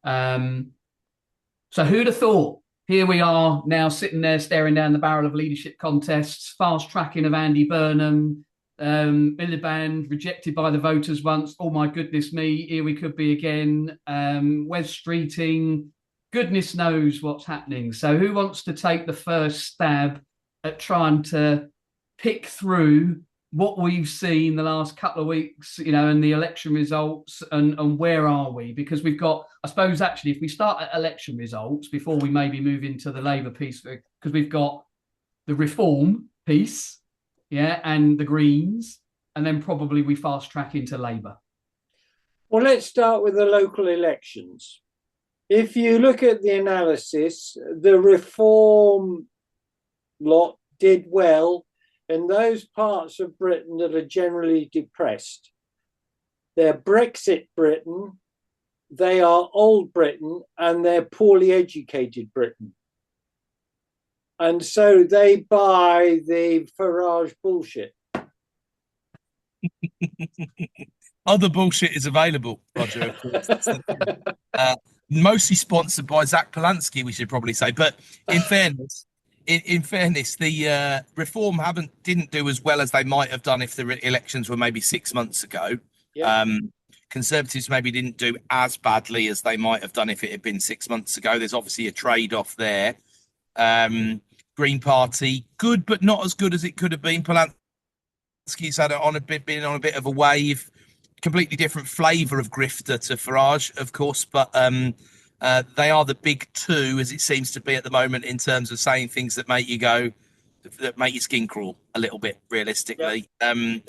So who'd have thought? Here we are now sitting there staring down the barrel of leadership contests, fast tracking of Andy Burnham, Miliband rejected by the voters once. Oh my goodness me, here we could be again. Wes Streeting, goodness knows what's happening. So who wants to take the first stab at trying to pick through what we've seen the last couple of weeks, and the election results, and where are we? Because we've got, I suppose, actually, if we start at election results before we maybe move into the Labour piece, because we've got the reform piece, yeah, and the Greens, and then probably we fast track into Labour. Well, let's start with the local elections. If you look at the analysis, the reform lot did well in those parts of Britain that are generally depressed. They're Brexit Britain, they are old Britain, and they're poorly educated Britain. And so they buy the Farage bullshit. Other bullshit is available, Roger. Mostly sponsored by Zach Polanski, we should probably say. But in fairness, the reform didn't do as well as they might have done if the elections were maybe 6 months ago. Yep. Conservatives maybe didn't do as badly as they might have done if it had been 6 months ago. There's obviously a trade-off there. Green Party, good, but not as good as it could have been. Polanski's been on a bit of a wave. Completely different flavour of grifter to Farage, of course, but they are the big two, as it seems to be at the moment, in terms of saying things that make your skin crawl a little bit, realistically. Yep.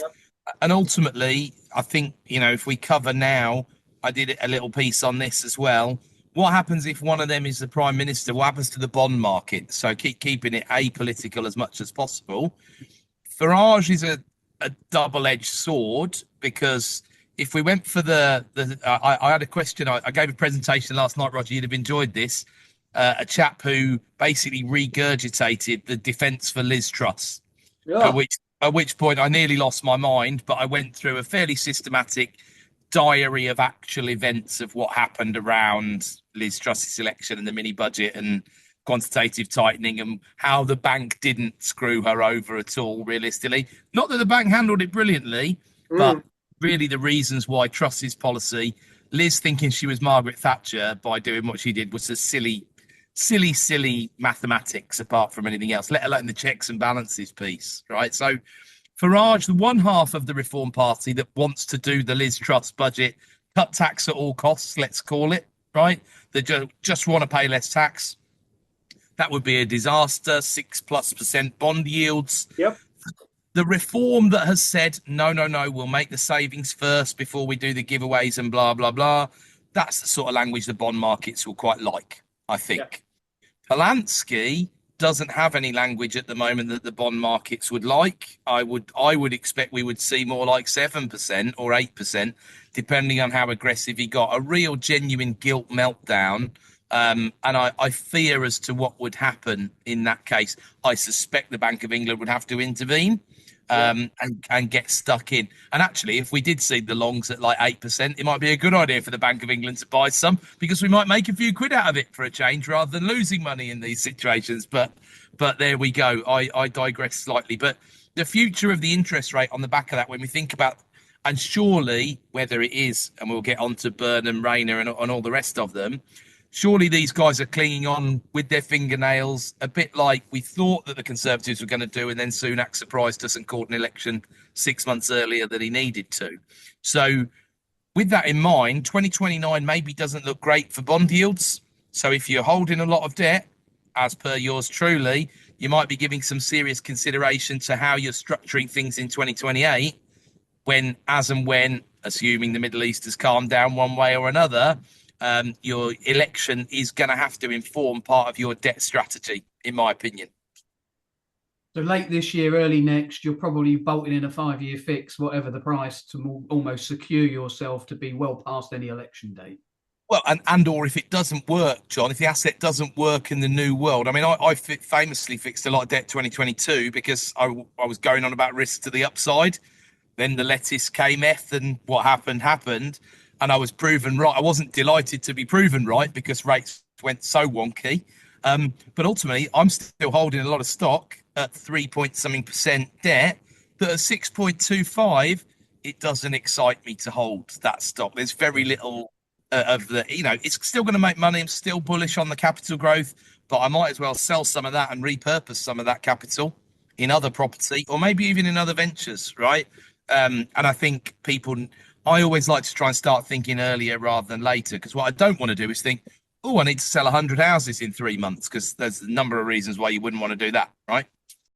And ultimately, I think, if we cover now, I did a little piece on this as well. What happens if one of them is the Prime Minister? What happens to the bond market? So keeping it apolitical as much as possible. Farage is a double-edged sword, because if we went for I had a question. I gave a presentation last night, Roger. You'd have enjoyed this. A chap who basically regurgitated the defence for Liz Truss. Yeah. At which point I nearly lost my mind, but I went through a fairly systematic diary of actual events of what happened around Liz Truss's election and the mini budget and quantitative tightening, and how the bank didn't screw her over at all, realistically. Not that the bank handled it brilliantly, but really the reasons why Truss's policy, Liz thinking she was Margaret Thatcher by doing what she did, was a silly mathematics apart from anything else, let alone the checks and balances piece, right? So Farage, the one half of the Reform Party that wants to do the Liz Truss budget, cut tax at all costs, let's call it, right? They just want to pay less tax. That would be a disaster. 6+% bond yields. Yep. The reform that has said, no, we'll make the savings first before we do the giveaways and blah, blah, blah. That's the sort of language the bond markets will quite like, I think. Yep. Polanski doesn't have any language at the moment that the bond markets would like. I would expect we would see more like 7% or 8%, depending on how aggressive he got. A real genuine gilt meltdown. And I fear as to what would happen in that case. I suspect the Bank of England would have to intervene and get stuck in. And actually, if we did see the longs at like 8%, it might be a good idea for the Bank of England to buy some, because we might make a few quid out of it for a change rather than losing money in these situations. But there we go. I digress slightly. But the future of the interest rate on the back of that, when we think about, and surely whether it is, and we'll get on to Burnham, Rayner and all the rest of them, surely these guys are clinging on with their fingernails, a bit like we thought that the Conservatives were going to do, and then Sunak surprised us and called an election 6 months earlier than he needed to. So with that in mind, 2029 maybe doesn't look great for bond yields. So if you're holding a lot of debt, as per yours truly, you might be giving some serious consideration to how you're structuring things in 2028, when, assuming the Middle East has calmed down one way or another, your election is going to have to inform part of your debt strategy, in my opinion. So late this year, early next, you're probably bolting in a 5-year fix, whatever the price, to almost secure yourself to be well past any election date. Well, and or if it doesn't work, John, if the asset doesn't work in the new world. I mean, I famously fixed a lot of debt 2022 because I was going on about risk to the upside. Then the lettuce came and what happened. and I was proven right. I wasn't delighted to be proven right because rates went so wonky. But ultimately, I'm still holding a lot of stock at 3 point something percent debt that at 6.25, it doesn't excite me to hold that stock. There's very little of the, it's still going to make money. I'm still bullish on the capital growth, but I might as well sell some of that and repurpose some of that capital in other property or maybe even in other ventures, right? And I think I always like to try and start thinking earlier rather than later, because what I don't want to do is think, oh, I need to sell 100 houses in 3 months, because there's a number of reasons why you wouldn't want to do that, right?